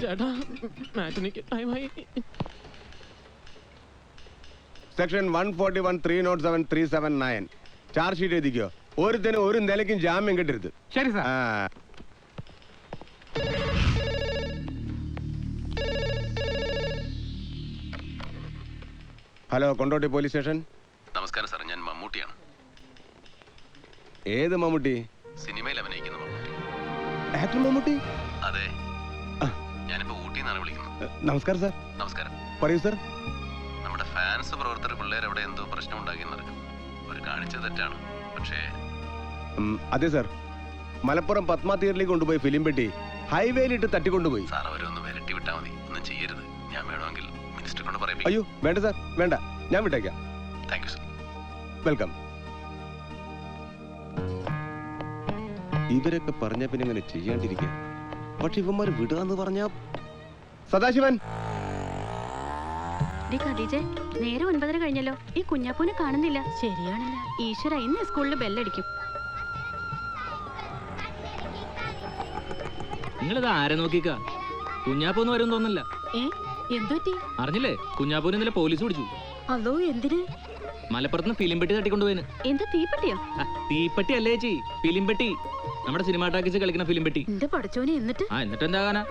ചേട്ടാ മാറ്റിനിക്ക് ടൈമായി. Section 141 307 379 charge sheet എഴുതിക്കോ. ഒരുത്തനും ഒരു നിലയ്ക്കും ജാമ്യം കിട്ടരുത്. ശരി sir. Hello, Kondotty police station. നമസ്കാരം സാർ, ഞാൻ മമ്മൂട്ടിയാണ്. ഏത് മമ്മൂട്ടി? സിനിമയിൽ അഭിനയിക്കുന്ന മമ്മൂട്ടി. ആക്ടർ മമ്മൂട്ടി? അതെ, ഞാനിപ്പോ ഊട്ടിയിൽ നിന്നാണ് വിളിക്കുന്നത്. നമസ്കാരം സാർ. നമസ്കാരം. പറയൂ സാർ. നമ്മുടെ ഫാൻസ് പ്രവർത്തകർ പിള്ളേർ അവിടെ എന്തോ പ്രശ്നം ഉണ്ടാക്കിയെന്നറിയാം. അവർ കാണിച്ചത് തെറ്റാണ്, പക്ഷേ അതെ സാർ, മലപ്പുറം പത്മ തിയേറ്ററിലേക്ക് കൊണ്ടുപോയി ഫിലിം പെട്ടി ഹൈവേയിലിട്ട് തട്ടിക്കൊണ്ടുപോയി. സാർ അവരൊന്ന് വിരട്ടി വിട്ടാൽ മതി, ഒന്നും ചെയ്യരുത്. ഞാൻ വേണമെങ്കിൽ മിനിസ്റ്റർ കൊണ്ട് പറയും. അയ്യോ വേണ്ട സാർ, വേണ്ട, ഞാൻ വിട്ടേക്കാം. Thank you sir. വെൽക്കം. ഇവരൊക്കെ പറഞ്ഞ പിന്നെ ഇങ്ങനെ ചെയ്യാണ്ടിരിക്കുക. പക്ഷെ ഇവന്മാര് വിടുകയെന്ന് പറഞ്ഞ സദാശിവൻ. നേരെ 9:30 കഴിഞ്ഞല്ലോ. ഈ കുഞ്ഞാപ്പൂനെ കാണുന്നില്ല. ശരിയാണല്ലോ. ഈശ്വര, ഇന്ന് സ്കൂളിൽ ബെല്ലടിക്കും. നിങ്ങളിത് ആരെ നോക്കിക്ക? കുഞ്ഞാപ്പൂന്ന് വരും തോന്നില്ല. എന്തുപറ്റി? അറിഞ്ഞില്ലേ, കുഞ്ഞാപ്പൂനെ ഇന്നലെ പോലീസ് പിടിച്ചു. അതോ എന്തിന്? മലപ്പുറത്ത് ഫിലിം പെട്ടി തട്ടിക്കൊണ്ടുപോയിന്. എന്താ തീപ്പെട്ടിയോ? തീപ്പെട്ടി അല്ലേ ചേച്ചി, ഫിലിം പെട്ടി. നമ്മുടെ സിനിമാ ടാക്കീസ് കളിക്കുന്ന ഫിലിം പെട്ടി. എന്റെ പഠിച്ചോനെ. എന്നിട്ട് എന്നിട്ട് എന്താകാനാ?